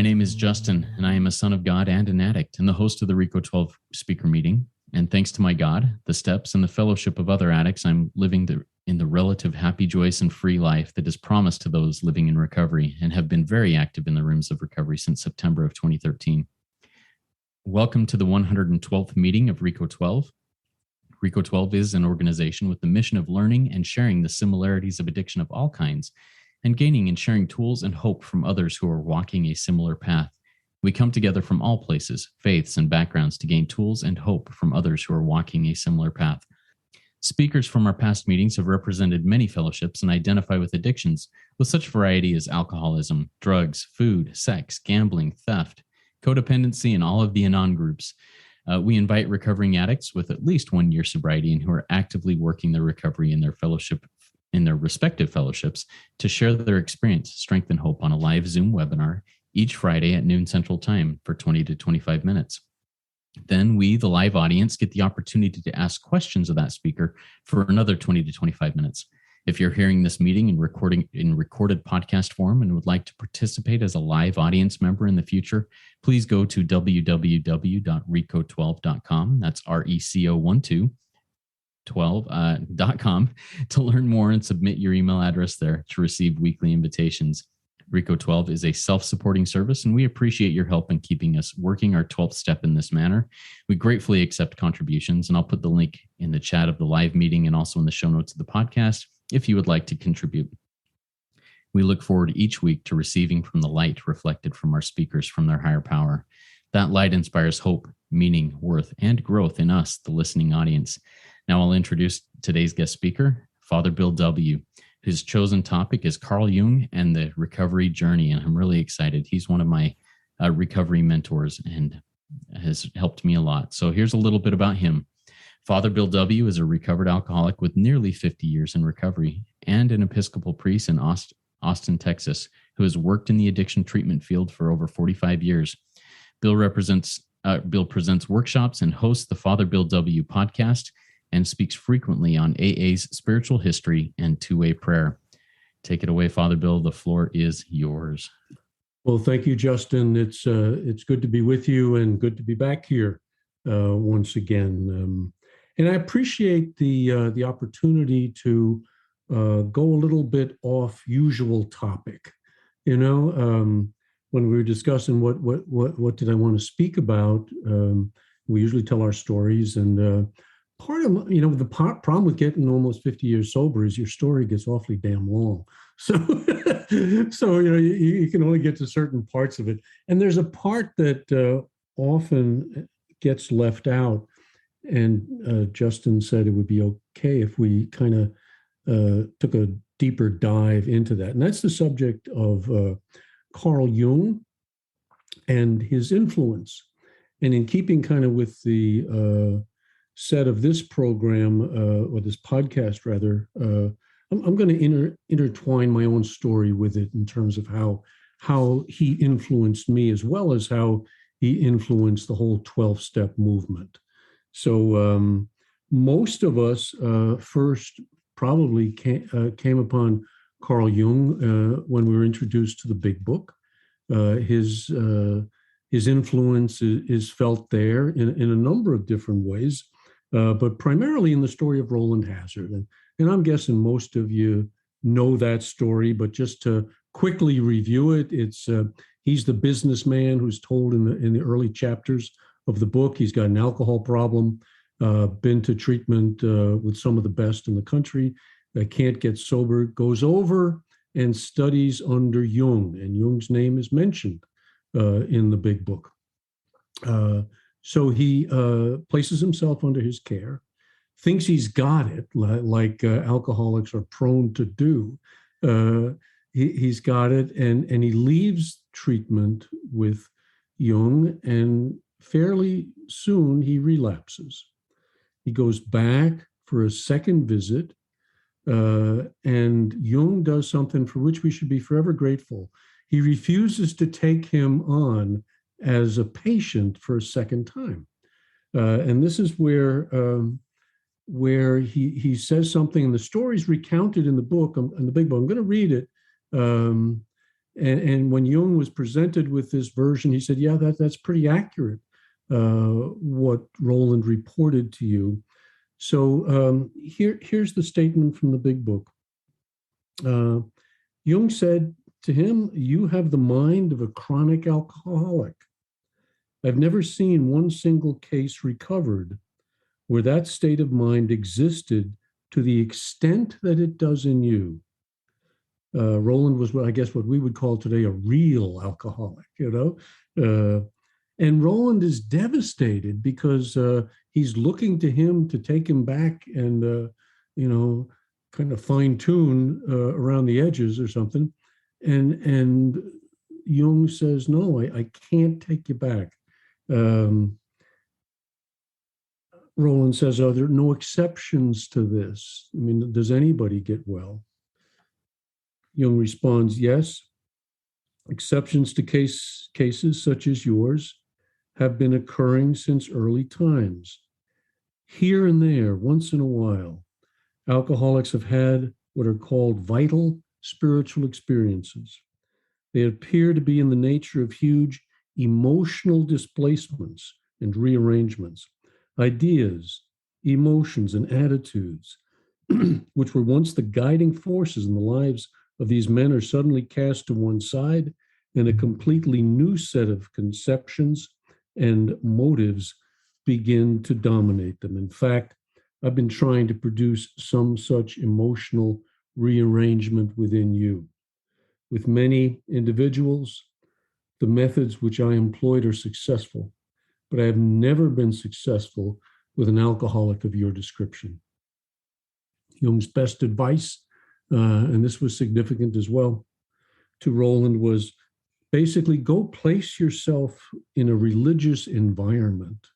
name is Justin, and I am a son of God and an addict, and the host of the RICO 12 speaker meeting. And thanks to my God, the steps, and the fellowship of other addicts, I'm living in the relative happy, joyous, and free life that is promised to those living in recovery, and have been very active in the rooms of recovery since September of 2013. Welcome to the 112th meeting of RICO 12. RICO 12 is an organization with the mission of learning and sharing the similarities of addiction of all kinds, and gaining and sharing tools and hope from others who are walking a similar path. We come together from all places, faiths, and backgrounds to gain tools and hope from others who are walking a similar path. Speakers from our past meetings have represented many fellowships and identify with addictions with such variety as alcoholism, drugs, food, sex, gambling, theft, codependency, and all of the anon groups. We invite recovering addicts with at least 1 year sobriety and who are actively working their recovery in their respective fellowships to share their experience, strength, and hope on a live Zoom webinar each Friday at noon Central Time for 20 to 25 minutes. Then we, the live audience, get the opportunity to ask questions of that speaker for another 20 to 25 minutes. If you're hearing this meeting in recorded podcast form and would like to participate as a live audience member in the future, please go to www.rico12.com. That's RECO12.com to learn more and submit your email address there to receive weekly invitations. RICO 12 is a self-supporting service, and we appreciate your help in keeping us working our 12th step in this manner. We gratefully accept contributions, and I'll put the link in the chat of the live meeting and also in the show notes of the podcast if you would like to contribute. We look forward each week to receiving from the light reflected from our speakers from their higher power. That light inspires hope, meaning, worth, and growth in us, the listening audience. Now I'll introduce today's guest speaker, Father Bill W. His chosen topic is Carl Jung and the recovery journey, and I'm really excited. He's one of my recovery mentors and has helped me a lot. So here's a little bit about him. Father Bill W. is a recovered alcoholic with nearly 50 years in recovery and an Episcopal priest in Austin, Texas, who has worked in the addiction treatment field for over 45 years. Bill presents workshops and hosts the Father Bill W. podcast and speaks frequently on AA's spiritual history and two-way prayer. Take it away, Father Bill. The floor is yours. Well, thank you, Justin. It's good to be with you and good to be back here once again. And I appreciate the opportunity to go a little bit off usual topic. You know, when we were discussing what did I want to speak about, we usually tell our stories, and part of the problem with getting almost 50 years sober is your story gets awfully damn long. So you can only get to certain parts of it, and there's a part that often gets left out. And Justin said it would be okay if we kind of took a deeper dive into that. And that's the subject of Carl Jung and his influence. And in keeping kind of with the set of this program, or this podcast rather, I'm going to intertwine my own story with it in terms of how he influenced me, as well as how he influenced the whole 12-step movement. So most of us first probably came upon Carl Jung when we were introduced to the Big Book. His influence is felt there in a number of different ways, but primarily in the story of Roland Hazard. And I'm guessing most of you know that story, but just to quickly review it, he's the businessman who's told in the early chapters of the book. He's got an alcohol problem, been to treatment with some of the best in the country, can't get sober, goes over and studies under Jung, and Jung's name is mentioned in the Big Book. So he places himself under his care, thinks he's got it, like alcoholics are prone to do. He's got it, and he leaves treatment with Jung, and fairly soon he relapses. He goes back for a second visit, and Jung does something for which we should be forever grateful. He refuses to take him on as a patient for a second time. And this is where he says something, and the story's recounted in the book, in the Big Book. I'm going to read it. And when Jung was presented with this version, he said, yeah, that's pretty accurate, what Roland reported to you. So here's the statement from the big book. Jung said to him, you have the mind of a chronic alcoholic. I've never seen one single case recovered where that state of mind existed to the extent that it does in you. Roland was, I guess, what we would call today a real alcoholic, and Roland is devastated because he's looking to him to take him back and, kind of fine tune around the edges or something. And Jung says, no, I can't take you back. Roland says, are there no exceptions to this? I mean, does anybody get well? Jung responds, yes. Exceptions to cases such as yours have been occurring since early times. Here and there, once in a while, alcoholics have had what are called vital spiritual experiences. They appear to be in the nature of huge emotional displacements and rearrangements, ideas, emotions, and attitudes, which were once the guiding forces in the lives of these men, are suddenly cast to one side, and a completely new set of conceptions and motives begin to dominate them. In fact, I've been trying to produce some such emotional rearrangement within you. With many individuals, the methods which I employed are successful, but I have never been successful with an alcoholic of your description. Jung's best advice, and this was significant as well, to Roland was basically go place yourself in a religious environment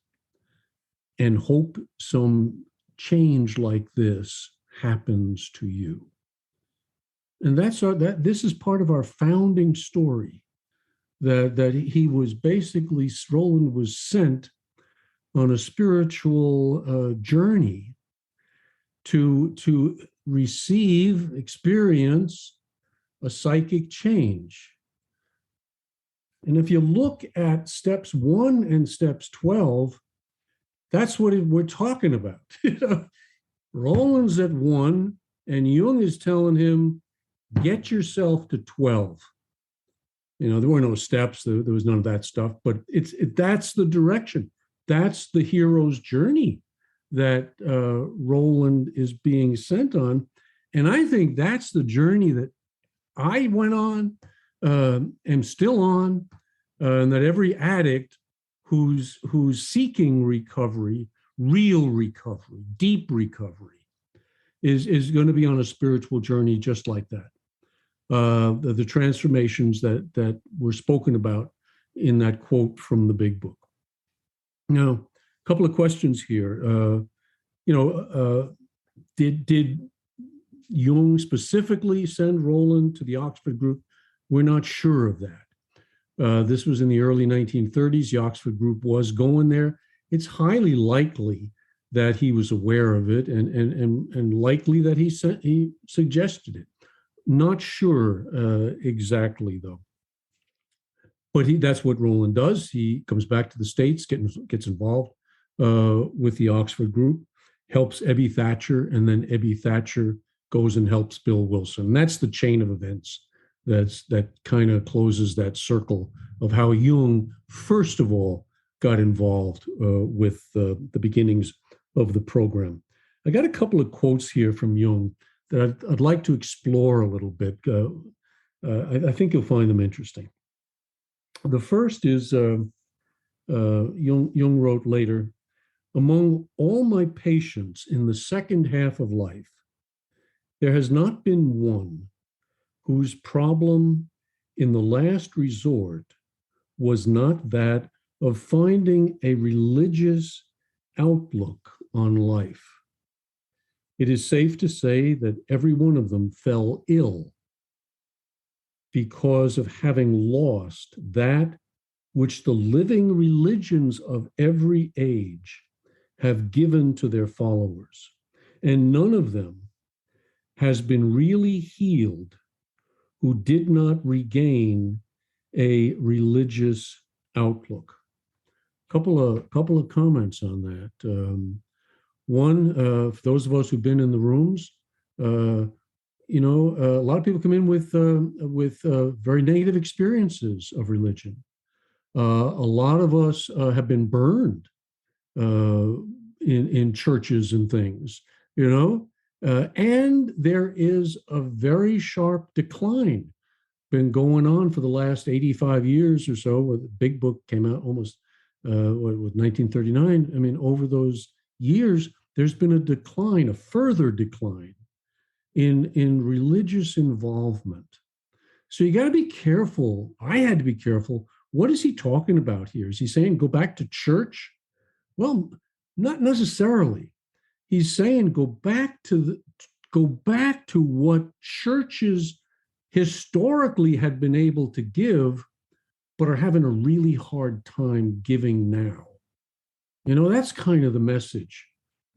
and hope some change like this happens to you. And this is part of our founding story, that he was basically, Roland was sent on a spiritual journey to receive, experience a psychic change. And if you look at steps 1 and steps 12, that's what we're talking about. Roland's at 1, and Jung is telling him, get yourself to 12. There were no steps, there was none of that stuff, but that's the direction. That's the hero's journey that Roland is being sent on. And I think that's the journey that I went on, am still on, and that every addict who's seeking recovery, real recovery, deep recovery, is going to be on a spiritual journey just like that. The transformations that were spoken about in that quote from the big book. Now, a couple of questions here. Did Jung specifically send Roland to the Oxford group? We're not sure of that. This was in the early 1930s. The Oxford group was going there. It's highly likely that he was aware of it, and likely that he suggested it. Not sure exactly, though. But that's what Roland does. He comes back to the States, gets involved with the Oxford group, helps Ebby Thatcher, and then Ebby Thatcher goes and helps Bill Wilson. And that's the chain of events that kind of closes that circle of how Jung, first of all, got involved with the beginnings of the program. I got a couple of quotes here from Jung that I'd like to explore a little bit. I think you'll find them interesting. The first is Jung wrote later, among all my patients in the second half of life, there has not been one whose problem in the last resort was not that of finding a religious outlook on life. It is safe to say that every one of them fell ill because of having lost that which the living religions of every age have given to their followers. And none of them has been really healed who did not regain a religious outlook. Couple of comments on that. One, for those of us who've been in the rooms, a lot of people come in with very negative experiences of religion. A lot of us have been burned in churches and things, and there is a very sharp decline been going on for the last 85 years or so. The Big Book came out almost with 1939. I mean, over those years, there's been a decline, a further decline in religious involvement. So you got to be careful. I had to be careful. What is he talking about here? Is he saying go back to church? Well, not necessarily. He's saying go back to what churches historically had been able to give, but are having a really hard time giving now. That's kind of the message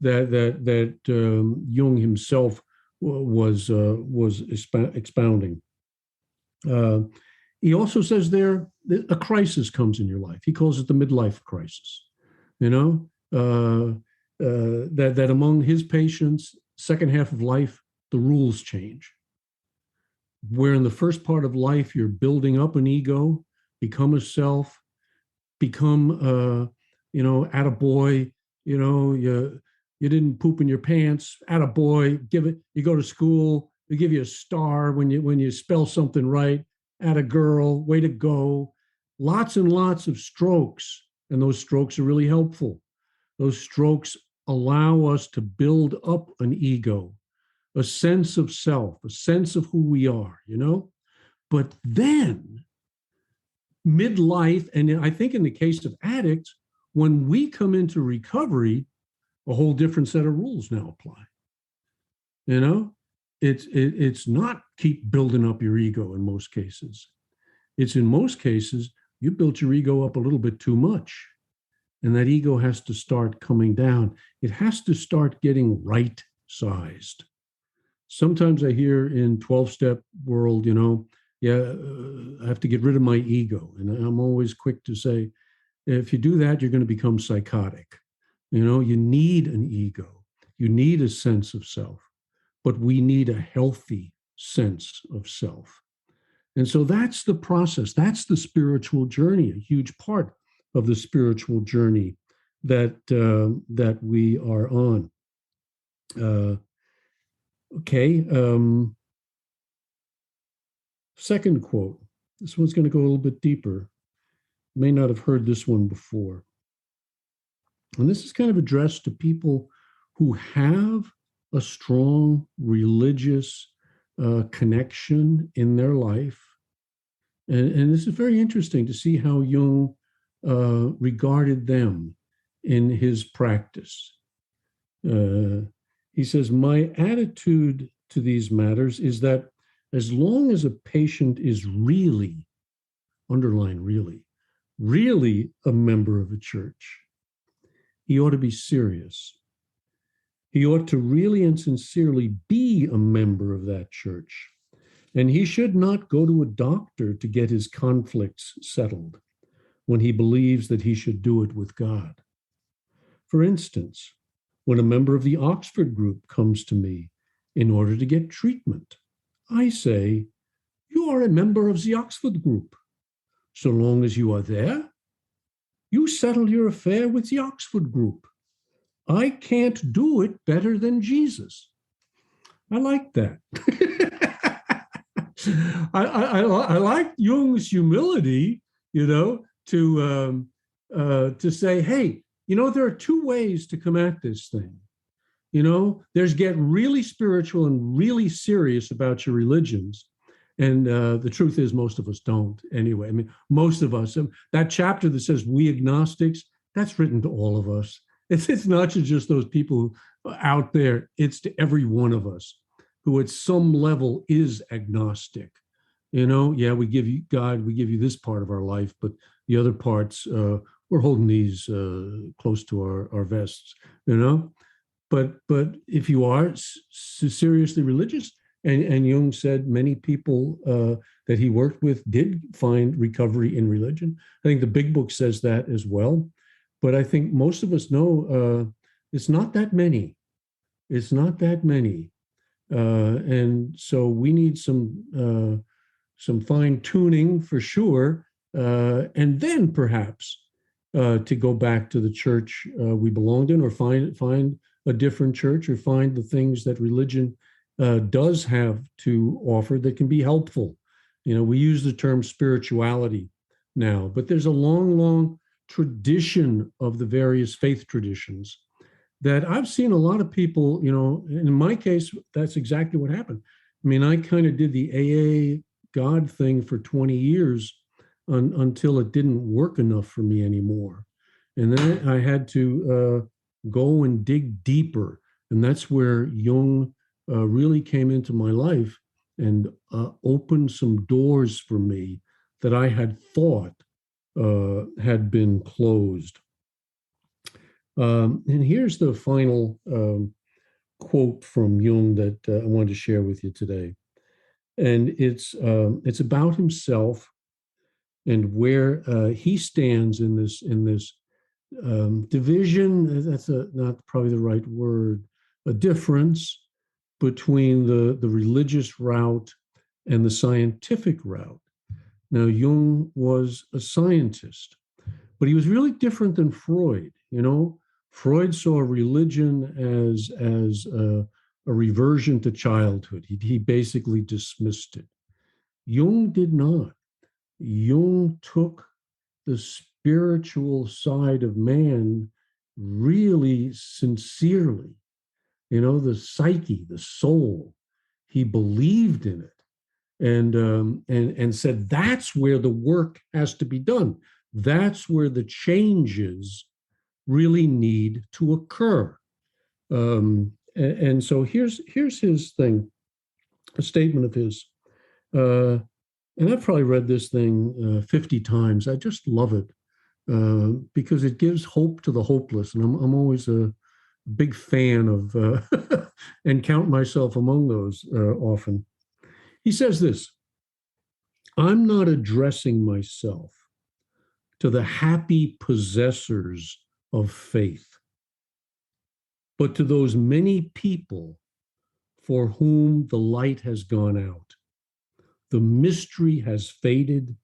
that Jung himself was expounding. He also says there that a crisis comes in your life. He calls it the midlife crisis. That among his patients, second half of life, the rules change. Where in the first part of life you're building up an ego, become a self, become attaboy, you didn't poop in your pants, attaboy, give it, you go to school, they give you a star when you spell something right, attagirl, way to go. Lots and lots of strokes, and those strokes are really helpful. Those strokes allow us to build up an ego, a sense of self, a sense of who we are, But then, midlife, and I think in the case of addicts, when we come into recovery, a whole different set of rules now apply. It's not keep building up your ego in most cases. It's in most cases, you built your ego up a little bit too much. And that ego has to start coming down. It has to start getting right-sized. Sometimes I hear in 12-step world, I have to get rid of my ego. And I'm always quick to say, if you do that, you're going to become psychotic. You need an ego. You need a sense of self, but we need a healthy sense of self. And so that's the process. That's the spiritual journey, a huge part of the spiritual journey that we are on. Second quote. This one's going to go a little bit deeper. May not have heard this one before. And this is kind of addressed to people who have a strong religious connection in their life. And this is very interesting to see how Jung regarded them in his practice. He says, my attitude to these matters is that as long as a patient is really, underline really a member of a church, he ought to be serious. He ought to really and sincerely be a member of that church. And he should not go to a doctor to get his conflicts settled when he believes that he should do it with God. For instance, when a member of the Oxford group comes to me in order to get treatment, I say, you are a member of the Oxford group. So long as you are there, you settle your affair with the Oxford group. I can't do it better than Jesus. I like that. I like Jung's humility, to say, hey, there are two ways to come at this thing. There's get really spiritual and really serious about your religions. And the truth is, most of us don't anyway. I mean, most of us, that chapter that says we agnostics, that's written to all of us. It's not to just those people out there. It's to every one of us who at some level is agnostic. We give you God, we give you this part of our life, but the other parts, we're holding these close to our vests, But if you are seriously religious, And Jung said many people that he worked with did find recovery in religion. I think the big book says that as well. But I think most of us know it's not that many. It's not that many. And so we need some fine tuning for sure. And then perhaps to go back to the church we belonged in, or find a different church, or find the things that religion does have to offer that can be helpful. We use the term spirituality now, but there's a long, long tradition of the various faith traditions that I've seen a lot of people, in my case, that's exactly what happened. I mean, I kind of did the AA God thing for 20 years until it didn't work enough for me anymore. And then I had to go and dig deeper. And that's where Jung really came into my life and opened some doors for me that I had thought had been closed. And here's the final quote from Jung that I wanted to share with you today. And it's about himself and where he stands in this division. That's not probably the right word. A difference between the religious route and the scientific route. Now, Jung was a scientist, but he was really different than Freud. Freud saw religion as a reversion to childhood. He basically dismissed it. Jung did not. Jung took the spiritual side of man really sincerely. The psyche, the soul. He believed in it, and said that's where the work has to be done. That's where the changes really need to occur. And so here's his thing, a statement of his. And I've probably read this thing 50 times. I just love it because it gives hope to the hopeless. And I'm always a big fan of, and count myself among those often. He says this: I'm not addressing myself to the happy possessors of faith, but to those many people for whom the light has gone out. The mystery has faded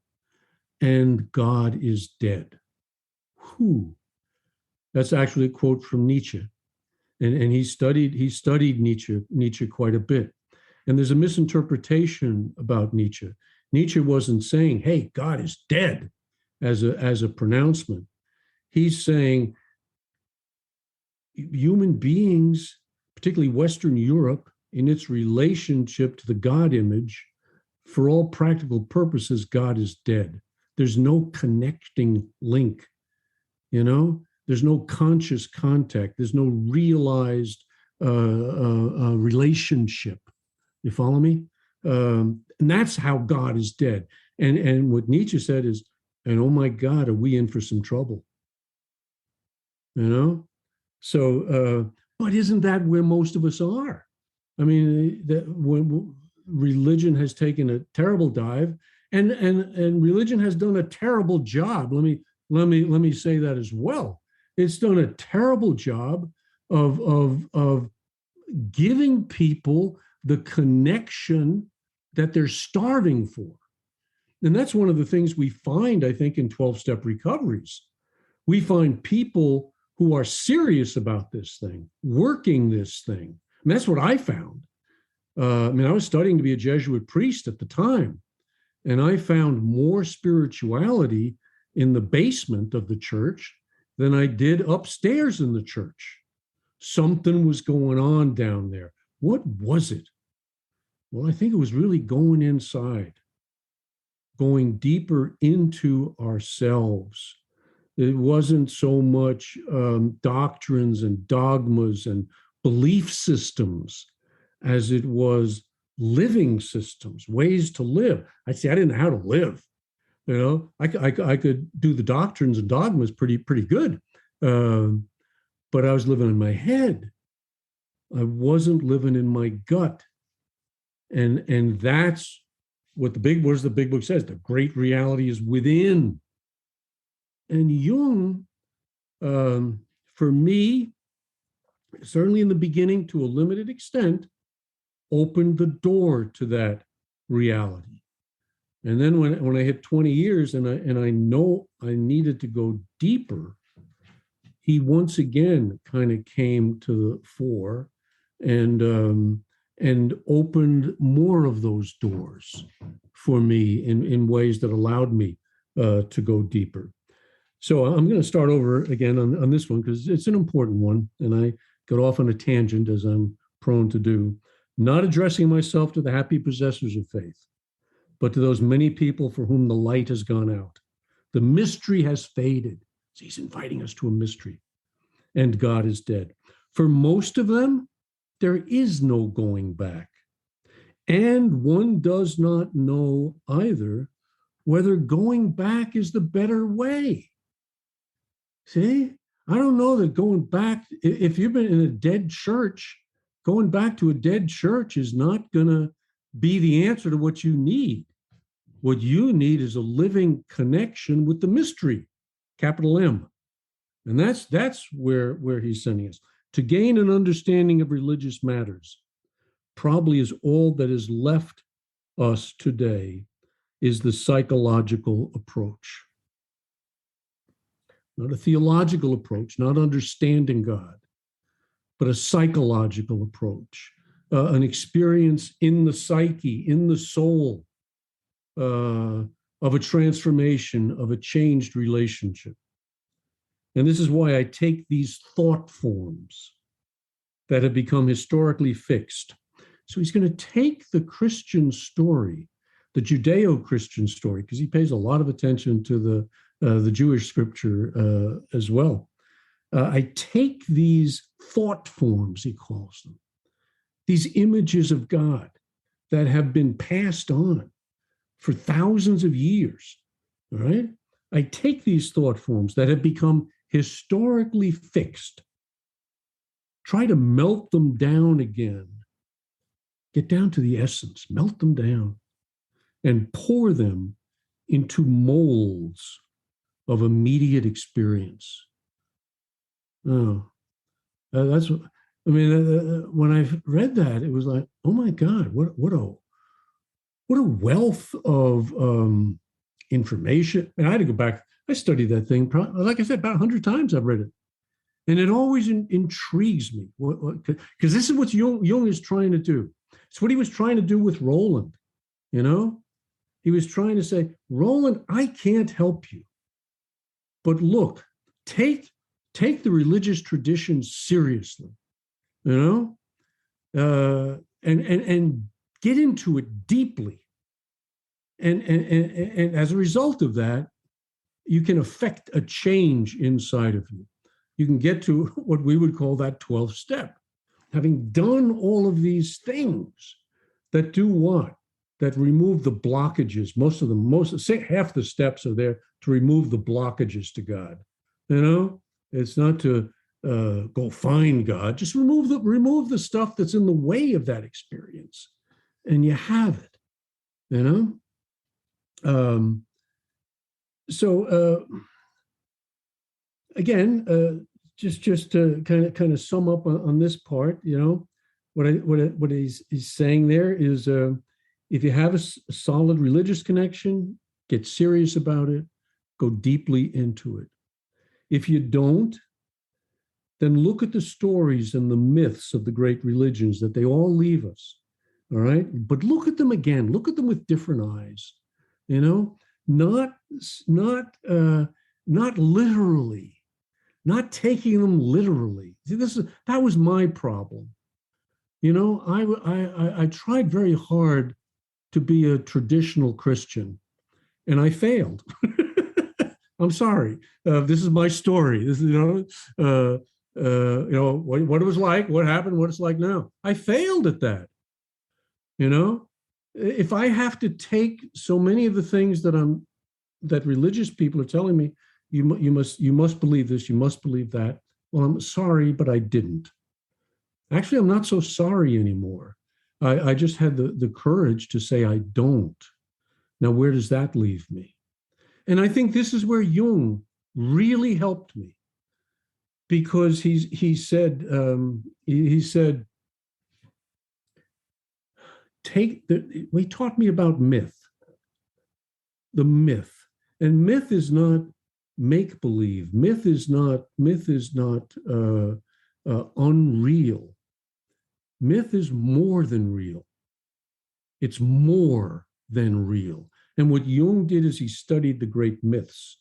and God is dead. Who? That's actually a quote from Nietzsche. And he studied Nietzsche quite a bit. And there's a misinterpretation about Nietzsche. Nietzsche wasn't saying, hey, God is dead as a pronouncement. He's saying human beings, particularly Western Europe, in its relationship to the God image, for all practical purposes, God is dead. There's no connecting link, There's no conscious contact. There's no realized relationship. You follow me? And that's how God is dead. And what Nietzsche said is, and oh my God, are we in for some trouble? So, but isn't that where most of us are? I mean, when religion has taken a terrible dive, and religion has done a terrible job. Let me say that as well. It's done a terrible job of giving people the connection that they're starving for. And that's one of the things we find, I think, in 12-step recoveries. We find people who are serious about this thing, working this thing. And that's what I found. I was studying to be a Jesuit priest at the time, and I found more spirituality in the basement of the church than I did upstairs in the church. Something was going on down there. What was it? Well, I think it was really going inside, going deeper into ourselves. It wasn't so much doctrines and dogmas and belief systems as it was living systems, ways to live. I didn't know how to live. I could do the doctrines and dogmas pretty good, but I was living in my head. I wasn't living in my gut. And that's what the big book says. The great reality is within. And Jung, for me, certainly in the beginning, to a limited extent, opened the door to that reality. And then when I hit 20 years and I know I needed to go deeper, he once again kind of came to the fore and opened more of those doors for me in ways that allowed me to go deeper. So I'm going to start over again on this one because it's an important one, and I got off on a tangent as I'm prone to do. Not addressing myself to the happy possessors of faith, but to those many people for whom the light has gone out. The mystery has faded. So he's inviting us to a mystery, and God is dead. For most of them, there is no going back. And one does not know either whether going back is the better way. See, I don't know that going back, if you've been in a dead church, going back to a dead church is not going to be the answer to what you need. What you need is a living connection with the mystery, capital M. And that's where he's sending us. To gain an understanding of religious matters probably is all that is left us today is the psychological approach. Not a theological approach, not understanding God, but a psychological approach, an experience in the psyche, in the soul, of a transformation, of a changed relationship. And this is why I take these thought forms that have become historically fixed. So he's going to take the Christian story, the Judeo-Christian story, because he pays a lot of attention to the Jewish scripture as well. I take these thought forms, he calls them, these images of God that have been passed on for thousands of years, all right? I take these thought forms that have become historically fixed, try to melt them down again, get down to the essence, melt them down, and pour them into molds of immediate experience. Oh, that's what, I mean, when I read that, it was like, oh my God, what a wealth of information. And I had to go back. I studied that thing, like I said, about 100 times I've read it. And it always intrigues me, because this is what Jung is trying to do. It's what he was trying to do with Roland, you know? He was trying to say, Roland, I can't help you. But look, take the religious tradition seriously, you know, and get into it deeply. And as a result of that, you can affect a change inside of you. You can get to what we would call that 12th step. Having done all of these things that do what? That remove the blockages. Say half the steps are there to remove the blockages to God. You know, it's not to go find God. Just remove the stuff that's in the way of that experience, and you have it. You know. Again, just to kind of sum up on this part, you know, what he's saying there is, if you have a solid religious connection, get serious about it, go deeply into it. If you don't, then look at the stories and the myths of the great religions that they all leave us. All right, but look at them again. Look at them with different eyes. You know, not literally, not taking them literally. See, that was my problem. You know, I tried very hard to be a traditional Christian, and I failed. I'm sorry. This is my story. This is, you know, what it was like, what happened, what it's like now. I failed at that. You know, if I have to take so many of the things that religious people are telling me, you must believe this, you must believe that. Well, I'm sorry, but I didn't. Actually, I'm not so sorry anymore, I just had the courage to say, I don't. Now, where does that leave me? And I think this is where Jung really helped me, because he said, he taught me about myth, the myth. And myth is not make believe. Myth is not unreal. Myth is more than real. It's more than real. And what Jung did is he studied the great myths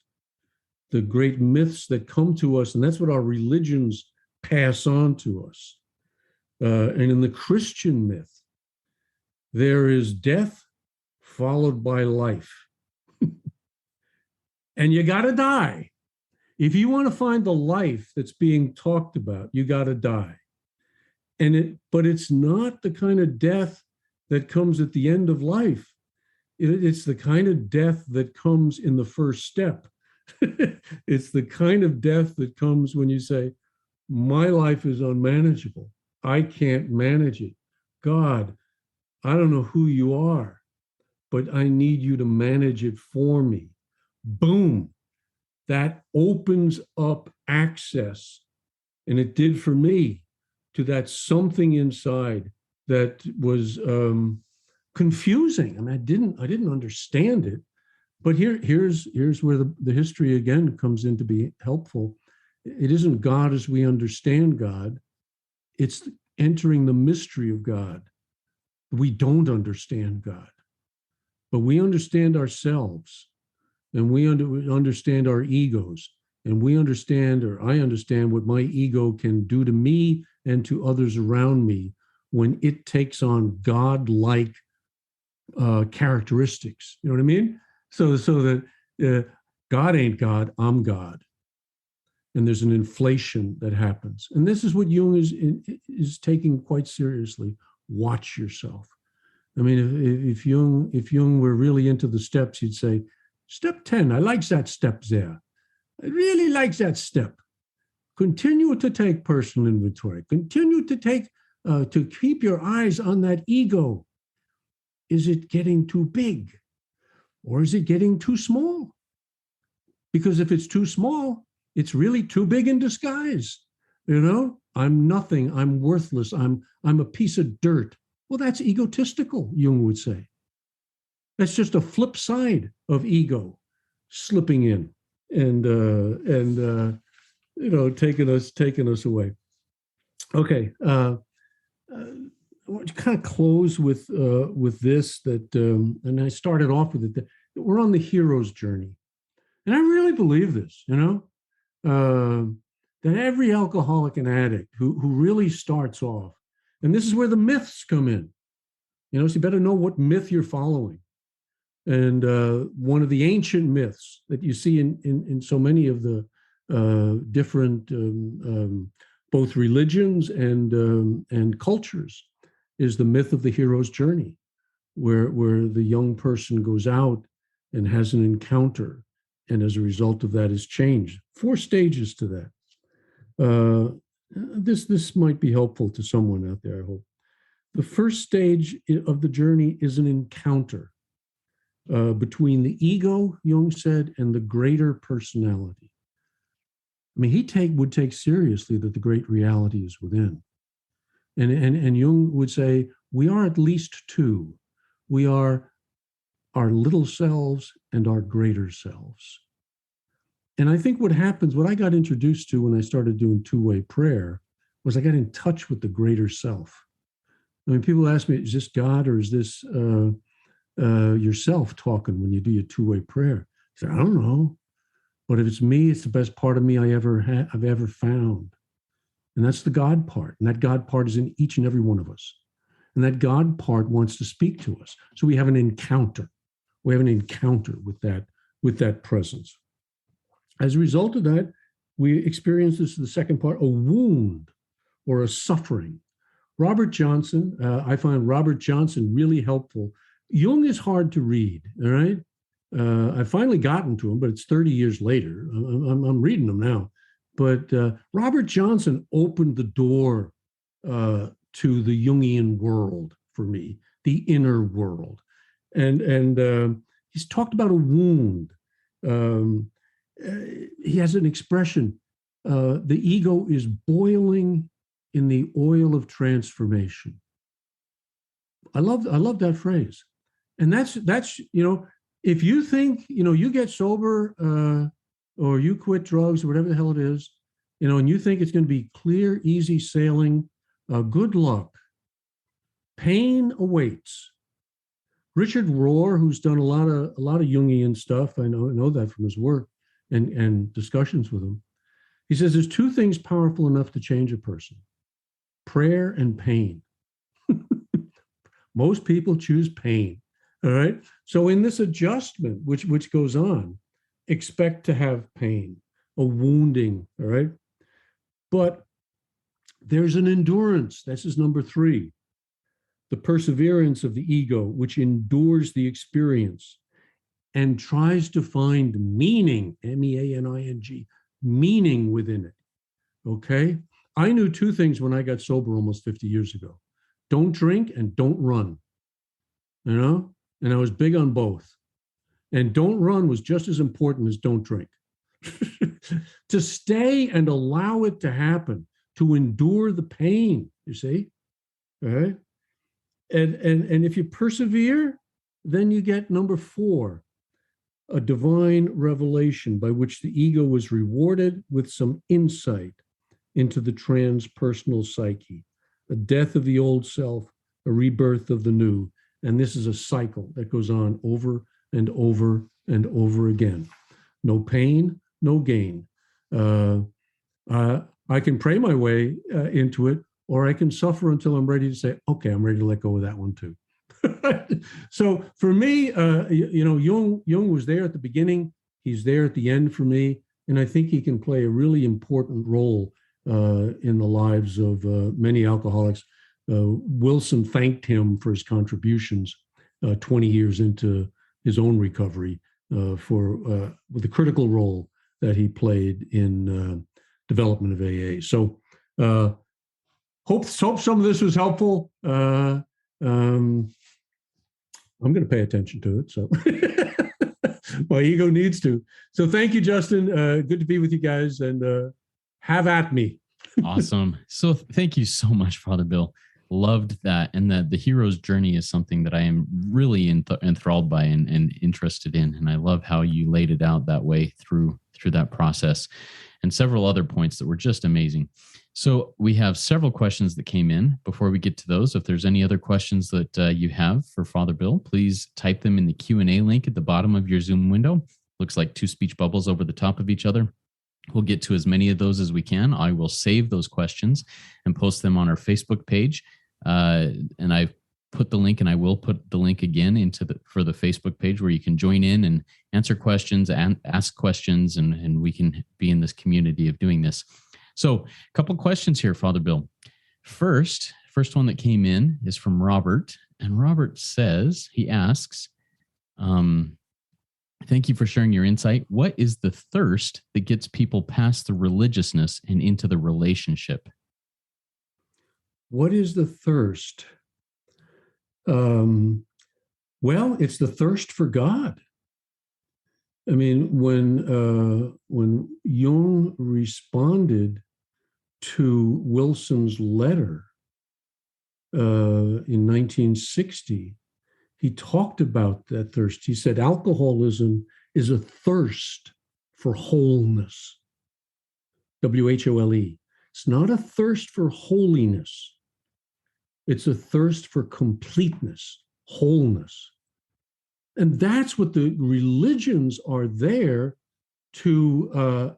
that come to us, and that's what our religions pass on to us. And in the Christian myth, there is death followed by life. And you got to die. If you want to find the life that's being talked about, you got to die. But it's not the kind of death that comes at the end of life. It's the kind of death that comes in the first step. It's the kind of death that comes when you say, my life is unmanageable. I can't manage it. God, I don't know who you are, but I need you to manage it for me. Boom. That opens up access, and it did for me, to that something inside that was confusing. I mean, I didn't understand it, but here's where the history again comes in to be helpful. It isn't God as we understand God. It's entering the mystery of God. We don't understand God, but we understand ourselves, and we understand our egos, and I understand what my ego can do to me and to others around me when it takes on God-like characteristics. You know what I mean? So that God ain't God, I'm God. And there's an inflation that happens. And this is what Jung is taking quite seriously. Watch yourself. I mean, if Jung were really into the steps, he'd say, step 10, I like that step there. I really like that step. Continue to take personal inventory. Continue to keep your eyes on that ego. Is it getting too big? Or is it getting too small? Because if it's too small, it's really too big in disguise. You know, I'm nothing, I'm worthless, I'm a piece of dirt. Well, that's egotistical, Jung would say. That's just a flip side of ego slipping in and taking us away. Okay, I want to kind of close with this, that, and I started off with it, that we're on the hero's journey. And I really believe this, that every alcoholic and addict who really starts off, and this is where the myths come in, so you better know what myth you're following. And one of the ancient myths that you see in so many of the different both religions and cultures is the myth of the hero's journey, where the young person goes out and has an encounter, and as a result of that is changed. 4 stages to that. This might be helpful to someone out there, I hope. The first stage of the journey is an encounter between the ego, Jung said, and the greater personality. I mean, he would take seriously that the great reality is within. And Jung would say, we are at least 2. We are our little selves and our greater selves. And I think what I got introduced to when I started doing two-way prayer was I got in touch with the greater self. I mean, people ask me, is this God or is this yourself talking when you do your two-way prayer? I say, I don't know. But if it's me, it's the best part of me I've ever found. And that's the God part. And that God part is in each and every one of us. And that God part wants to speak to us. So we have an encounter. We have an encounter with that presence. As a result of that, we experience this, the second part, a wound or a suffering. Robert Johnson, I find Robert Johnson really helpful. Jung is hard to read, all right? I finally gotten to him, but it's 30 years later. I'm reading them now. But Robert Johnson opened the door to the Jungian world for me, the inner world. And he's talked about a wound. He has an expression, the ego is boiling in the oil of transformation. I love that phrase. And that's if you think, you get sober or you quit drugs or whatever the hell it is, and you think it's going to be clear, easy sailing, good luck. Pain awaits. Richard Rohr, who's done a lot of Jungian stuff, I know that from his work and discussions with him. He says there's two things powerful enough to change a person: prayer and pain. Most people choose pain. All right. So in this adjustment, which goes on, expect to have pain, a wounding. All right. But there's an endurance. This is number 3. The perseverance of the ego, which endures the experience and tries to find meaning, meaning, meaning within it. Okay. I knew 2 things when I got sober almost 50 years ago: don't drink and don't run, and I was big on both. And don't run was just as important as don't drink. To stay and allow it to happen, to endure the pain, you see, all right? And if you persevere, then you get number 4, a divine revelation by which the ego was rewarded with some insight into the transpersonal psyche, a death of the old self, a rebirth of the new. And this is a cycle that goes on over and over and over again. No pain, no gain. I can pray my way into it, or I can suffer until I'm ready to say, okay, I'm ready to let go of that one too. So for me, Jung was there at the beginning. He's there at the end for me. And I think he can play a really important role in the lives of many alcoholics. Wilson thanked him for his contributions 20 years into his own recovery with the critical role that he played in development of AA. So hope some of this was helpful. I'm going to pay attention to it. So my ego needs to. So thank you, Justin. Good to be with you guys, and have at me. Awesome. So thank you so much, Father Bill. Loved that. And that the hero's journey is something that I am really enthralled by and interested in. And I love how you laid it out that way through that process, and several other points that were just amazing. So we have several questions that came in. Before we get to those, if there's any other questions that you have for Father Bill, please type them in the Q&A link at the bottom of your Zoom window. Looks like 2 speech bubbles over the top of each other. We'll get to as many of those as we can. I will save those questions and post them on our Facebook page. And I've put the link, and I will put the link again for the Facebook page where you can join in and answer questions and ask questions, and we can be in this community of doing this. So a couple questions here, Father Bill. First one that came in is from Robert, and Robert asks, thank you for sharing your insight. What is the thirst that gets people past the religiousness and into the relationship? What is the thirst? Well, it's the thirst for God. I mean, when Jung responded to Wilson's letter in 1960, he talked about that thirst. He said, alcoholism is a thirst for wholeness. W-H-O-L-E. It's not a thirst for holiness. It's a thirst for completeness, wholeness. And that's what the religions are there to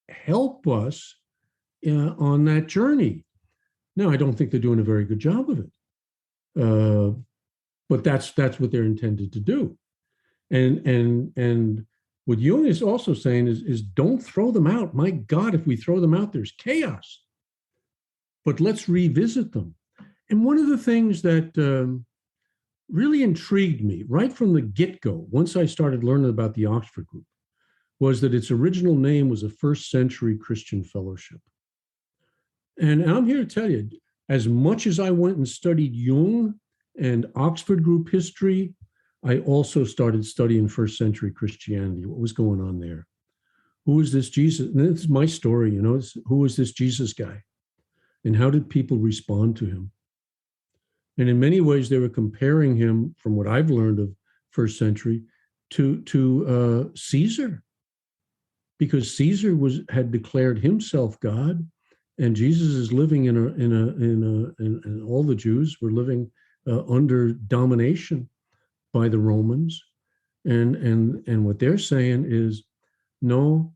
help us on that journey. Now, I don't think they're doing a very good job of it, but that's what they're intended to do. And what Jung is also saying is don't throw them out. My God, if we throw them out, there's chaos. But let's revisit them. And one of the things that really intrigued me right from the get-go, once I started learning about the Oxford Group, was that its original name was a first century Christian fellowship. And I'm here to tell you, as much as I went and studied Jung and Oxford group history, I also started studying first century Christianity. What was going on there? Who is this Jesus? And this is my story, who is this Jesus guy? And how did people respond to him? And in many ways, they were comparing him, from what I've learned of first century, to Caesar, because Caesar had declared himself God, and Jesus is living in all the Jews were living under domination by the Romans, and what they're saying is, no,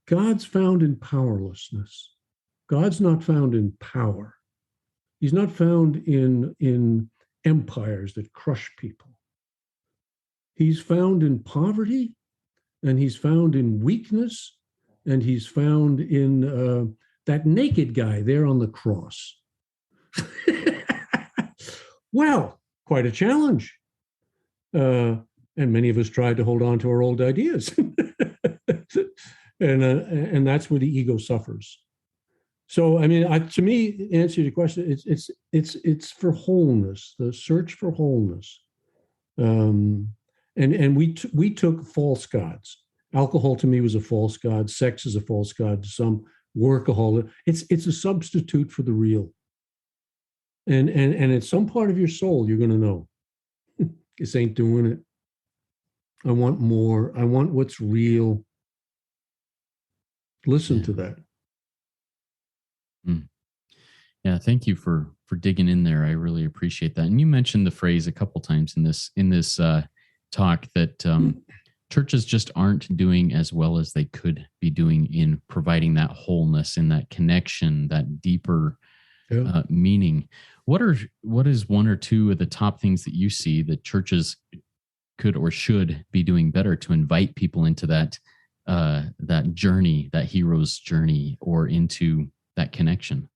God's found in powerlessness. God's not found in power. He's not found in empires that crush people. He's found in poverty, and he's found in weakness, and he's found in that naked guy there on the cross. Well, quite a challenge. And many of us tried to hold on to our old ideas. And that's where the ego suffers. So, I mean, to me, answer your question, it's for wholeness, the search for wholeness. And we took false gods. Alcohol to me was a false god. Sex is a false god to some. Workaholic. It's a substitute for the real. And at some part of your soul, you're going to know, this ain't doing it. I want more. I want what's real. Listen to that. Yeah, thank you for digging in there. I really appreciate that. And you mentioned the phrase a couple times in this talk that churches just aren't doing as well as they could be doing in providing that wholeness, in that connection, that deeper meaning. What is one or two of the top things that you see that churches could or should be doing better to invite people into that journey, that hero's journey, or into that connection?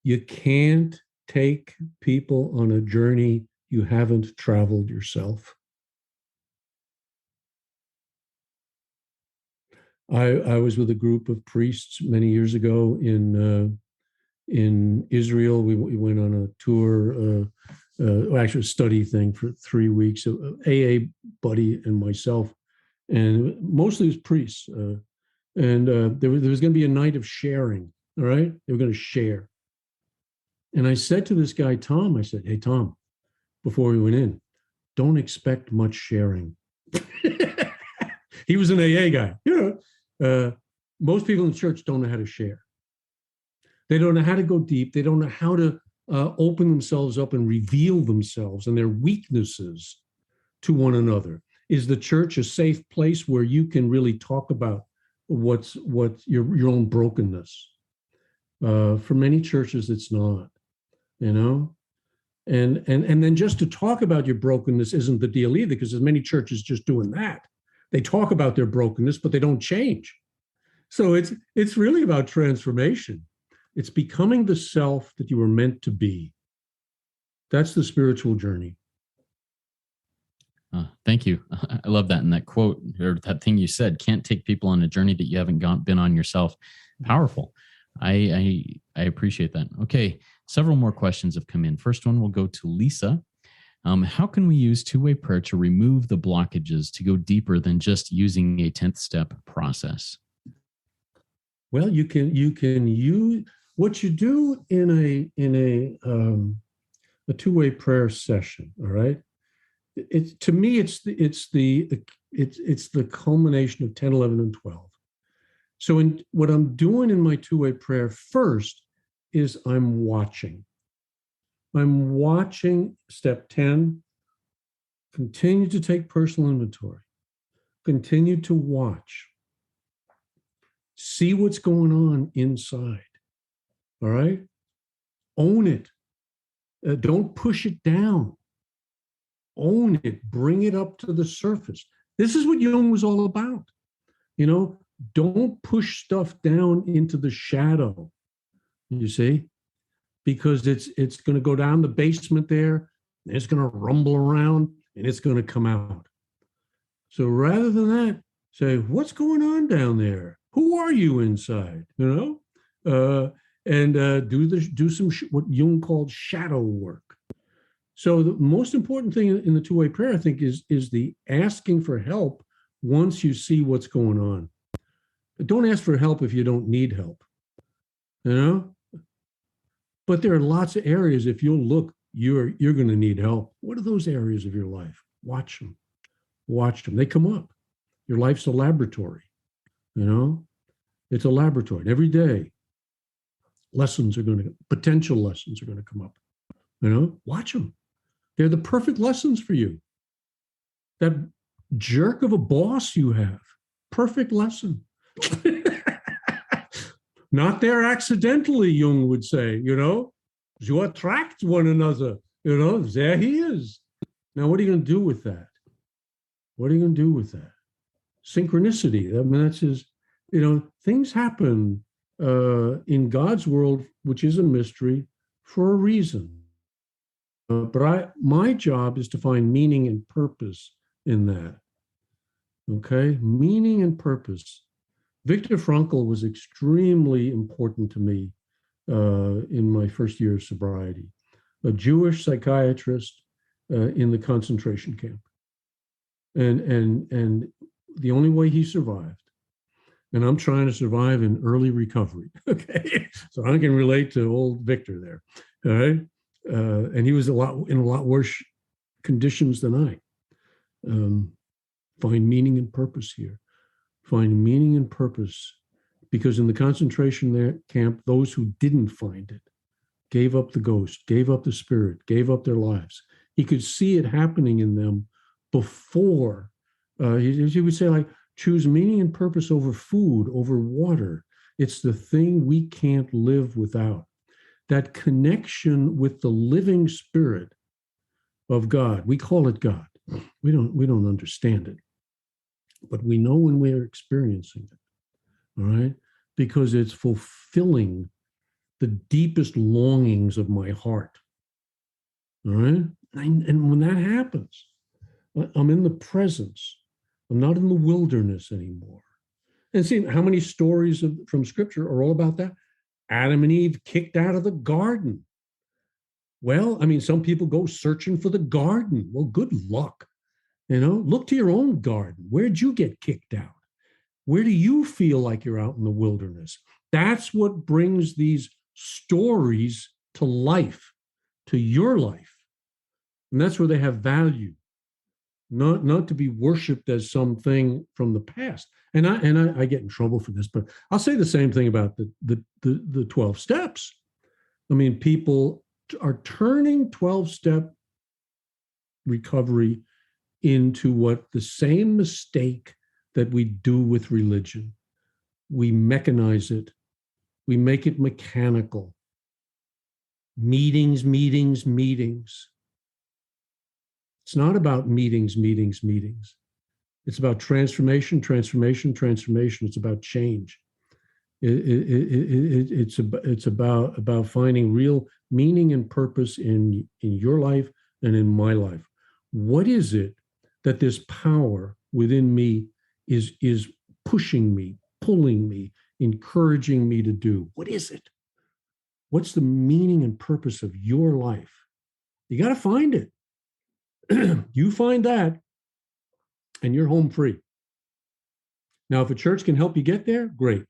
You can't take people on a journey you haven't traveled yourself. I was with a group of priests many years ago in Israel. We went on a tour, actually a study thing for 3 weeks. AA buddy and myself, and mostly it was priests. And there was going to be a night of sharing. All right, they were going to share. And I said to this guy, Tom, I said, hey, Tom, before we went in, don't expect much sharing. He was an AA guy. Most people in the church don't know how to share. They don't know how to go deep. They don't know how to open themselves up and reveal themselves and their weaknesses to one another. Is the church a safe place where you can really talk about what's your own brokenness? For many churches, it's not. And then just to talk about your brokenness isn't the deal either, because there's many churches just doing that. They talk about their brokenness, but they don't change. So it's really about transformation. It's becoming the self that you were meant to be. That's the spiritual journey. Thank you. I love that. And that quote, or that thing you said, can't take people on a journey that you haven't been on yourself. Powerful. I appreciate that. Okay. Several more questions have come in. First one will go to Lisa. How can we use two-way prayer to remove the blockages, to go deeper than just using a 10th step process? Well, you can use what you do in a two-way prayer session. All right. To me, it's the culmination of 10, 11, and 12. So what I'm doing in my two-way prayer first is I'm watching. Step 10, continue to take personal inventory. Continue to watch. See what's going on inside. All right? Own it. Don't push it down. Own it. Bring it up to the surface. This is what Jung was all about. Don't push stuff down into the shadow. You see? Because it's going to go down the basement there, and it's going to rumble around, and it's going to come out. So rather than that, say, what's going on down there? Who are you inside? Do some what Jung called shadow work. So the most important thing in the two-way prayer, I think, is the asking for help once you see what's going on. But don't ask for help if you don't need help, you know? But there are lots of areas, if you'll look, you're going to need help. What are those areas of your life? Watch them. Watch them. They come up. Your life's a laboratory, you know? It's a laboratory. And every day, potential lessons are going to come up, you know? Watch them. They're the perfect lessons for you. That jerk of a boss you have, perfect lesson. Not there accidentally, Jung would say, you know, you attract one another, you know, there he is. Now, what are you going to do with that? What are you going to do with that? Synchronicity. I mean, that's his, you know, things happen in God's world, which is a mystery, for a reason. But my job is to find meaning and purpose in that. Okay? Meaning and purpose. Viktor Frankl was extremely important to me in my first year of sobriety. A Jewish psychiatrist in the concentration camp. And the only way he survived, and I'm trying to survive in early recovery, okay? So I can relate to old Victor there, all right? And he was in a lot worse conditions than I. Find meaning and purpose here. Find meaning and purpose, because in the concentration camp, those who didn't find it gave up the ghost, gave up the spirit, gave up their lives. He could see it happening in them before. He would say, like, choose meaning and purpose over food, over water. It's the thing we can't live without. That connection with the living spirit of God. We call it God. We don't understand it. But we know when we're experiencing it, all right? Because it's fulfilling the deepest longings of my heart, all right? And when that happens, I'm in the presence. I'm not in the wilderness anymore. And see, how many stories from Scripture are all about that? Adam and Eve kicked out of the garden. Well, I mean, some people go searching for the garden. Well, good luck. You know, look to your own garden. Where'd you get kicked out? Where do you feel like you're out in the wilderness? That's what brings these stories to life, to your life. And that's where they have value, not to be worshipped as something from the past. And I get in trouble for this, but I'll say the same thing about the 12 steps. I mean, people are turning 12-step recovery into what the same mistake that we do with religion. We mechanize it. We make it mechanical. Meetings. It's not about meetings. It's about transformation. It's about change. It's about finding real meaning and purpose in your life and in my life. What is it that this power within me is pushing me, pulling me, encouraging me to do? What is it? What's the meaning and purpose of your life? You got to find it. You find that, and you're home free. Now, if a church can help you get there, great.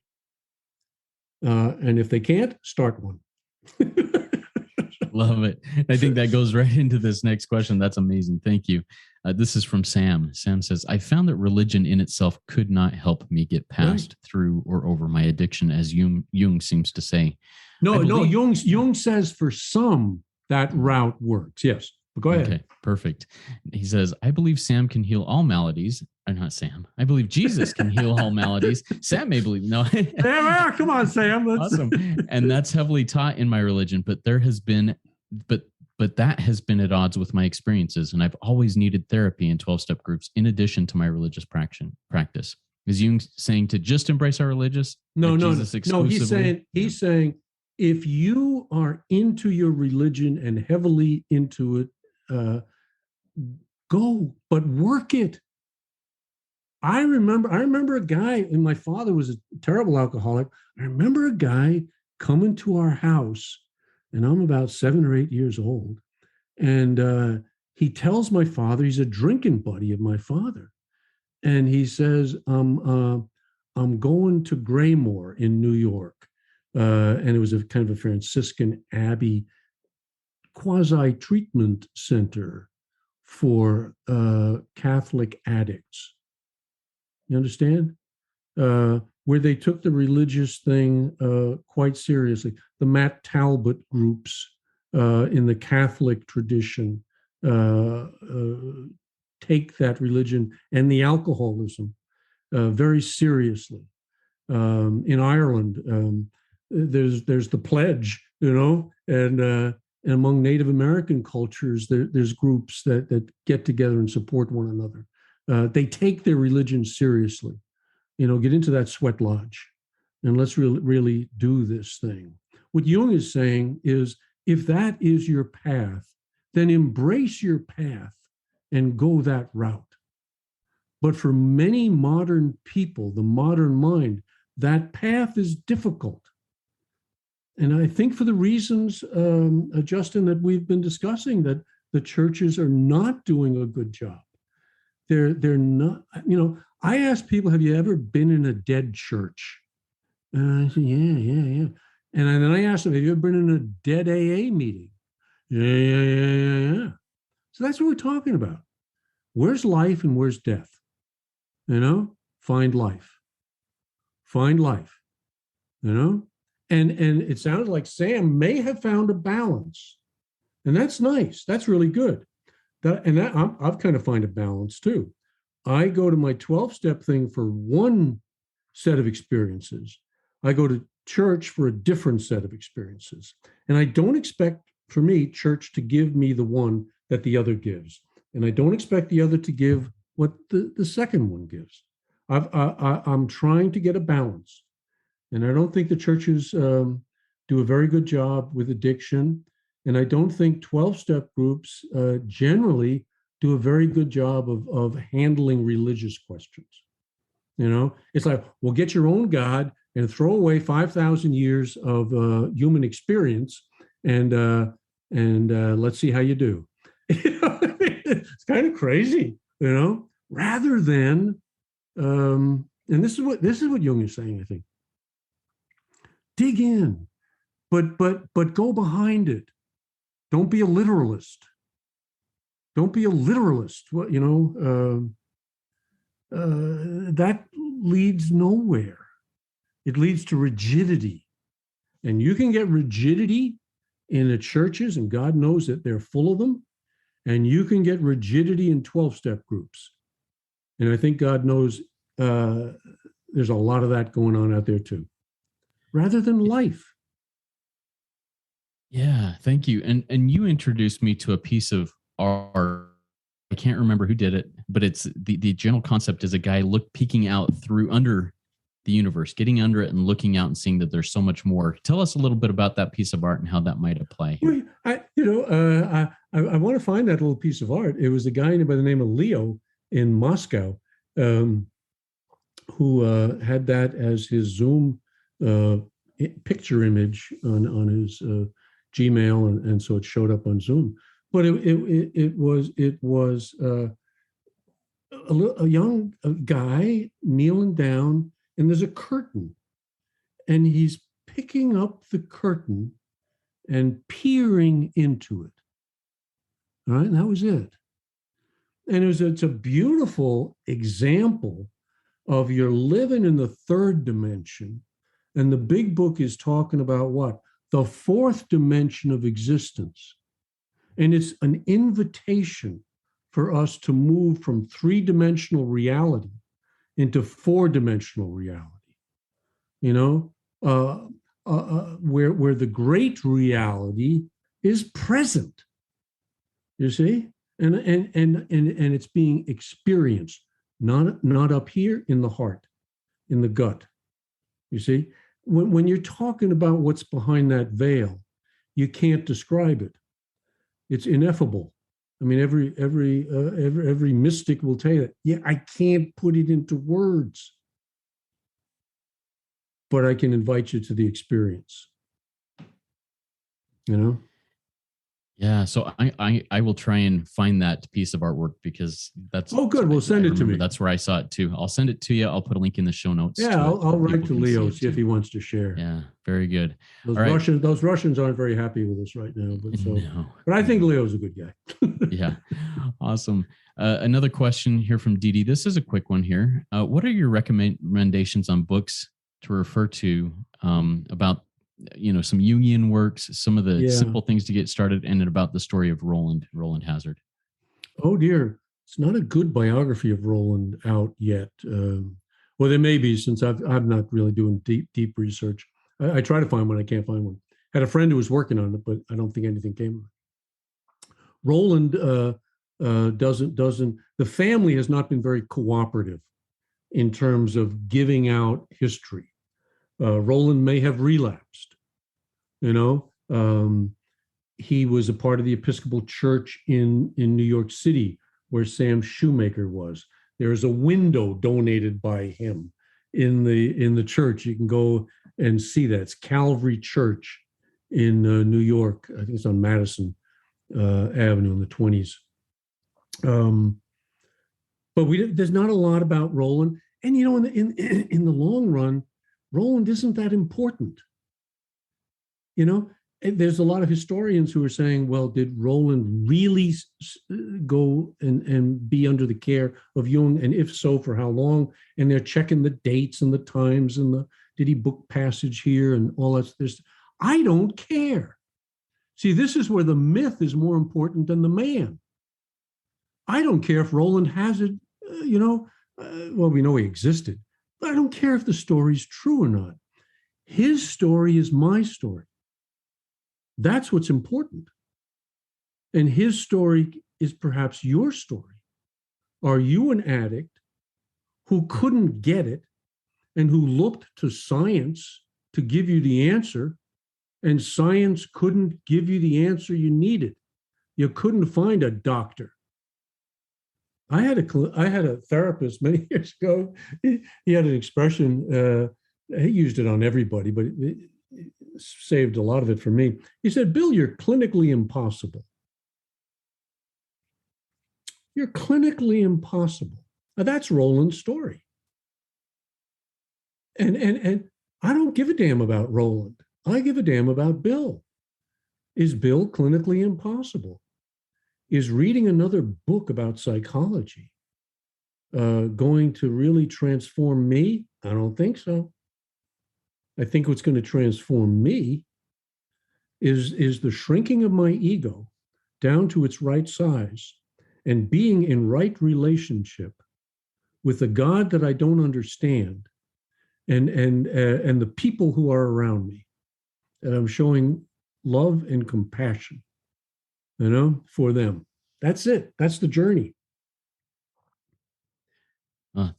And if they can't, start one. Love it. I think that goes right into this next question. That's amazing. Thank you. This is from Sam. Sam says, I found that religion in itself could not help me get past, through, or over my addiction, as Jung seems to say. No, Jung says for some that route works. Yes. Go ahead. Okay, perfect. He says, I believe Sam can heal all maladies. Or not Sam. I believe Jesus can heal all maladies. Sam may believe. No. Come on, Sam. Awesome. And that's heavily taught in my religion, but there has been, but that has been at odds with my experiences. And I've always needed therapy in 12-step groups in addition to my religious practice. Is Jung saying to just embrace our religious? No. He's saying if you are into your religion and heavily into it, go, but work it. I remember a guy, and my father was a terrible alcoholic. I remember a guy coming to our house, and I'm about 7 or 8 years old, And he tells my father, he's a drinking buddy of my father, and he says, I'm going to Graymore in New York. And it was a kind of a Franciscan abbey quasi-treatment center for Catholic addicts. You understand? Where they took the religious thing quite seriously. The Matt Talbot groups in the Catholic tradition take that religion and the alcoholism very seriously. In Ireland, there's the pledge, and among Native American cultures, there's groups that get together and support one another. They take their religion seriously. Get into that sweat lodge, and let's really do this thing. What Jung is saying is, if that is your path, then embrace your path and go that route. But for many modern people, the modern mind, that path is difficult. And I think for the reasons, Justin, that we've been discussing, that the churches are not doing a good job. They're not, I ask people, have you ever been in a dead church? And I say, yeah. And then I ask them, have you ever been in a dead AA meeting? Yeah. So that's what we're talking about. Where's life and where's death? Find life. Find life. And it sounds like Sam may have found a balance. And that's nice. That's really good. I've kind of find a balance too. I go to my 12-step thing for one set of experiences. I go to church for a different set of experiences. And I don't expect, for me, church to give me the one that the other gives. And I don't expect the other to give what the second one gives. I'm trying to get a balance. And I don't think the churches do a very good job with addiction. And I don't think 12-step groups generally do a very good job of handling religious questions. It's like, well, get your own God and throw away 5,000 years of human experience, and let's see how you do. It's kind of crazy, rather than, and this is what Jung is saying, I think. Dig in, but go behind it. Don't be a literalist. Don't be a literalist. That leads nowhere. It leads to rigidity. And you can get rigidity in the churches, and God knows that they're full of them. And you can get rigidity in 12-step groups. And I think God knows there's a lot of that going on out there too, rather than life. Yeah, thank you. And you introduced me to a piece of art. I can't remember who did it, but it's the general concept is a guy peeking out under the universe, getting under it and looking out and seeing that there's so much more. Tell us a little bit about that piece of art and how that might apply here. Well, I want to find that little piece of art. It was a guy by the name of Leo in Moscow who had that as his Zoom picture image on his Gmail, and so it showed up on Zoom. But it was a young guy kneeling down, and there's a curtain, and he's picking up the curtain and peering into it. All right, and that was it. And it's a beautiful example of you're living in the third dimension, and the big book is talking about what? The fourth dimension of existence. And it's an invitation for us to move from three-dimensional reality into four-dimensional reality. Where the great reality is present. You see, and it's being experienced, not up here in the heart, in the gut. You see, when you're talking about what's behind that veil, you can't describe it. It's ineffable. I mean, every mystic will tell you that. Yeah, I can't put it into words, but I can invite you to the experience. Yeah, so I will try and find that piece of artwork because that's Oh, good. Well, send it to me. That's where I saw it too. I'll send it to you. I'll put a link in the show notes Yeah, to it. I'll write People to can see Leo, it see if too. he wants to share. Yeah, very good. Those All right. Russians aren't very happy with us right now, No. But I think Leo's a good guy. Yeah, awesome. Another question here from Didi. This is a quick one here. What are your recommendations on books to refer to about some Jungian works, some of the simple things to get started, and about the story of Roland Hazard? Oh dear, it's not a good biography of Roland out yet. Well, there may be, since I'm not really doing deep research. I try to find one, I can't find one. I had a friend who was working on it, but I don't think anything came of it. Roland doesn't. The family has not been very cooperative in terms of giving out history. Roland may have relapsed. He was a part of the Episcopal Church in New York City, where Sam Shoemaker was. There is a window donated by him in the church. You can go and see that. It's Calvary Church in New York. I think it's on Madison Avenue in the 20s. But there's not a lot about Roland. And in the long run, Roland isn't that important. There's a lot of historians who are saying, well, did Roland really go and be under the care of Jung? And if so, for how long? And they're checking the dates and the times and did he book passage here and all that. I don't care. See, this is where the myth is more important than the man. I don't care if Roland Hazard, well, we know he existed, but I don't care if the story's true or not. His story is my story. That's what's important. And his story is perhaps your story. Are you an addict who couldn't get it and who looked to science to give you the answer, and science couldn't give you the answer you needed? You couldn't find a doctor. I had a therapist many years ago. He had an expression, he used it on everybody, but it saved a lot of it for me. He said, Bill, you're clinically impossible. You're clinically impossible. Now, that's Roland's story. And I don't give a damn about Roland. I give a damn about Bill. Is Bill clinically impossible? Is reading another book about psychology going to really transform me? I don't think so. I think what's going to transform me is the shrinking of my ego down to its right size and being in right relationship with a God that I don't understand and the people who are around me. And I'm showing love and compassion, for them. That's it. That's the journey.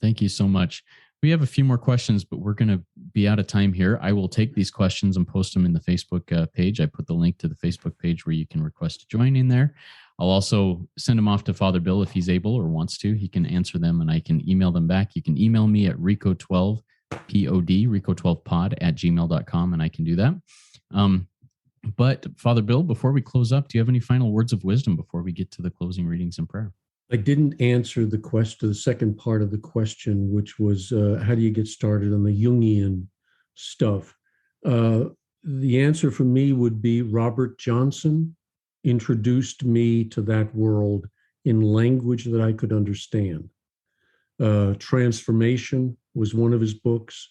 Thank you so much. We have a few more questions, but we're going to be out of time here. I will take these questions and post them in the Facebook page. I put the link to the Facebook page where you can request to join in there. I'll also send them off to Father Bill if he's able or wants to. He can answer them and I can email them back. You can email me at rico12pod, rico12pod@gmail.com, and I can do that. But Father Bill, before we close up, do you have any final words of wisdom before we get to the closing readings and prayer? I didn't answer the second part of the question, which was how do you get started on the Jungian stuff? The answer for me would be Robert Johnson introduced me to that world in language that I could understand. Transformation was one of his books.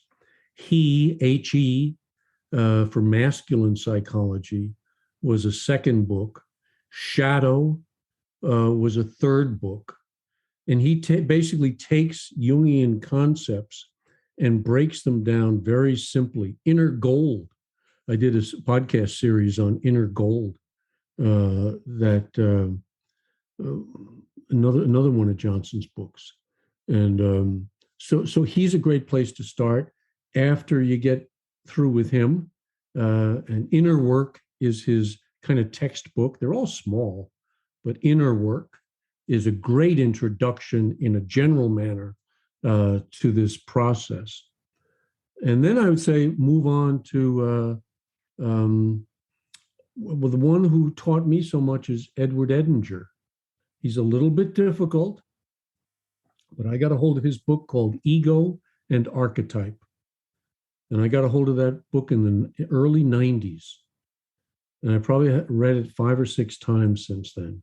He, for masculine psychology, was a second book. Shadow was a third book. And he basically takes Jungian concepts and breaks them down very simply. Inner gold. I did a podcast series on inner gold. Another one of Johnson's books. And so he's a great place to start. After you get through with him, and Inner Work is his kind of textbook. They're all small, but Inner Work is a great introduction in a general manner to this process. And then I would say move on to well, the one who taught me so much is Edward Edinger. He's a little bit difficult, but I got a hold of his book called Ego and Archetype. And I got a hold of that book in the early 90s. And I probably read it 5 or 6 times since then.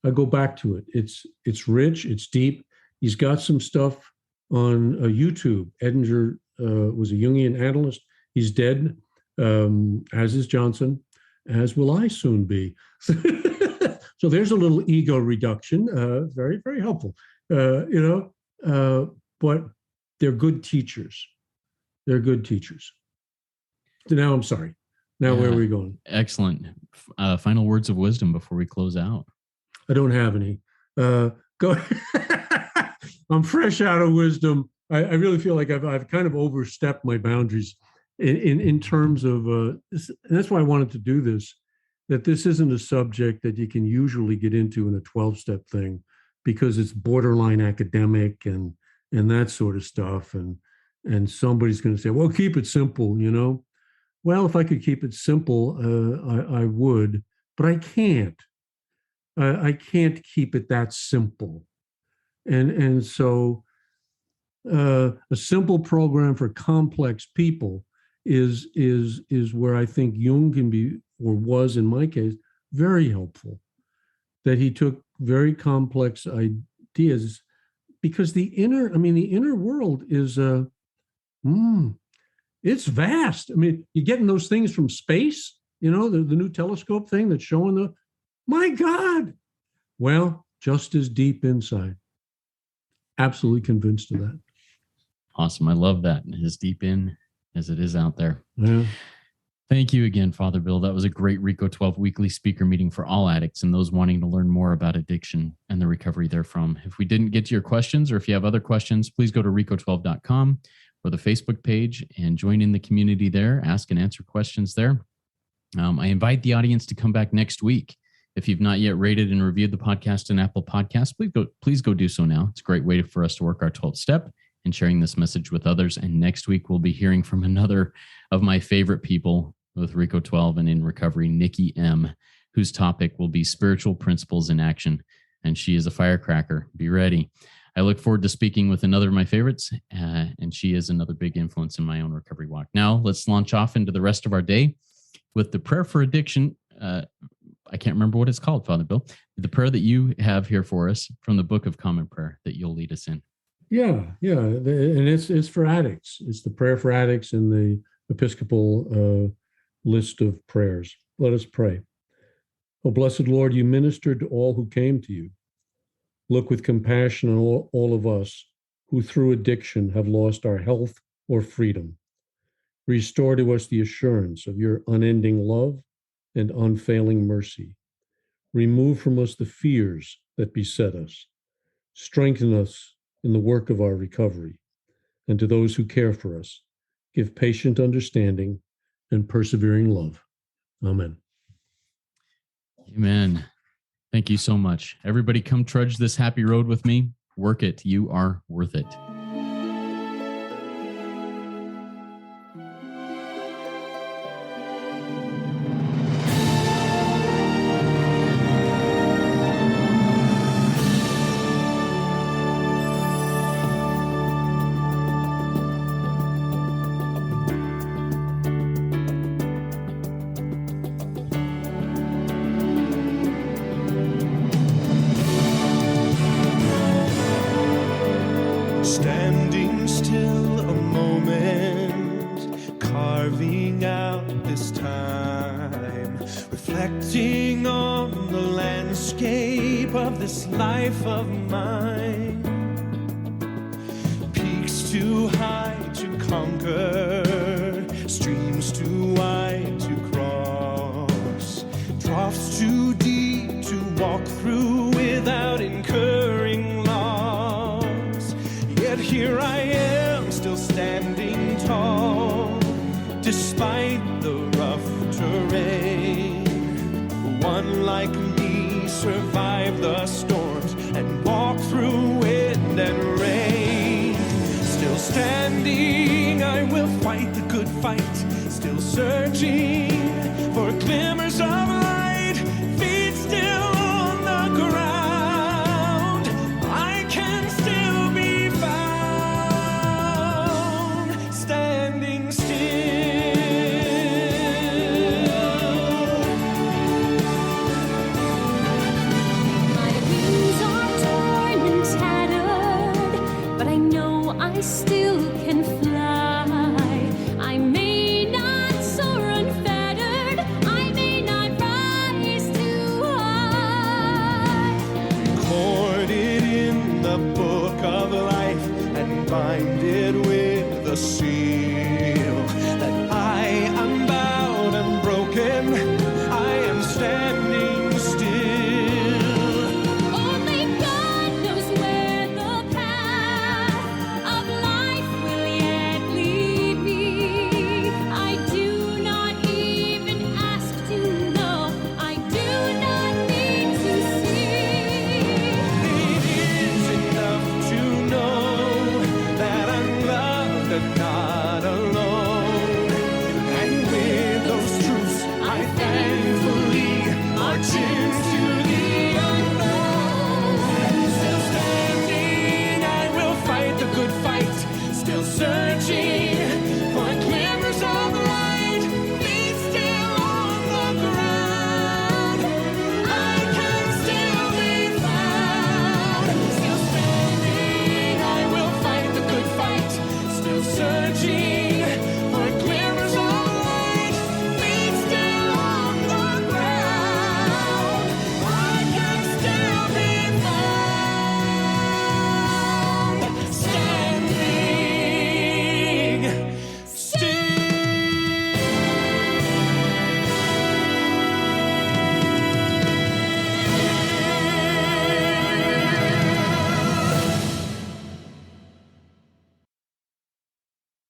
I go back to it. It's rich, it's deep. He's got some stuff on YouTube. Edinger was a Jungian analyst. He's dead, as is Johnson, as will I soon be. So there's a little ego reduction, very, very helpful. But they're good teachers. They're good teachers. So now I'm sorry. Now where are we going? Excellent. Final words of wisdom before we close out. I don't have any. Go. I'm fresh out of wisdom. I really feel like I've kind of overstepped my boundaries in terms of this, and that's why I wanted to do this. That this isn't a subject that you can usually get into in a 12-step thing, because it's borderline academic and that sort of stuff. And somebody's going to say, well, keep it simple, Well, if I could keep it simple, I would, but I can't. I can't keep it that simple. And so a simple program for complex people is where I think Jung can be, or was in my case, very helpful. That he took very complex ideas, because the inner world is it's vast. I mean, you're getting those things from space, the new telescope thing that's showing my God. Well, just as deep inside. Absolutely convinced of that. Awesome. I love that. As deep in as it is out there. Yeah. Thank you again, Father Bill. That was a great RICO 12 weekly speaker meeting for all addicts and those wanting to learn more about addiction and the recovery therefrom. If we didn't get to your questions, or if you have other questions, please go to rico12.com or the Facebook page and join in the community there. Ask and answer questions there. I invite the audience to come back next week. If you've not yet rated and reviewed the podcast in Apple Podcasts, please go do so now. It's a great way for us to work our 12th step and sharing this message with others. And next week, we'll be hearing from another of my favorite people with RICO 12 and in recovery, Nikki M., whose topic will be spiritual principles in action. And she is a firecracker. Be ready. I look forward to speaking with another of my favorites, and she is another big influence in my own recovery walk. Now, let's launch off into the rest of our day with the prayer for addiction. I can't remember what it's called, Father Bill. The prayer that you have here for us from the Book of Common Prayer that you'll lead us in. Yeah. And it's for addicts. It's the prayer for addicts in the Episcopal list of prayers. Let us pray. O blessed Lord, you ministered to all who came to you. Look with compassion on all of us who through addiction have lost our health or freedom. Restore to us the assurance of your unending love and unfailing mercy. Remove from us the fears that beset us. Strengthen us in the work of our recovery. And to those who care for us, give patient understanding and persevering love. Amen. Amen. Thank you so much. Everybody come trudge this happy road with me. Work it. You are worth it. Standing still a moment, carving out this time, reflecting on the landscape of this life of mine. Peaks too high to conquer, streams too wide to cross, troughs too deep to walk through without incurring loss. Yet here I am, still standing tall, despite the rough terrain. One like me survived the storms and walked through wind and rain. Still standing, I will fight the good fight, still searching for glimmers of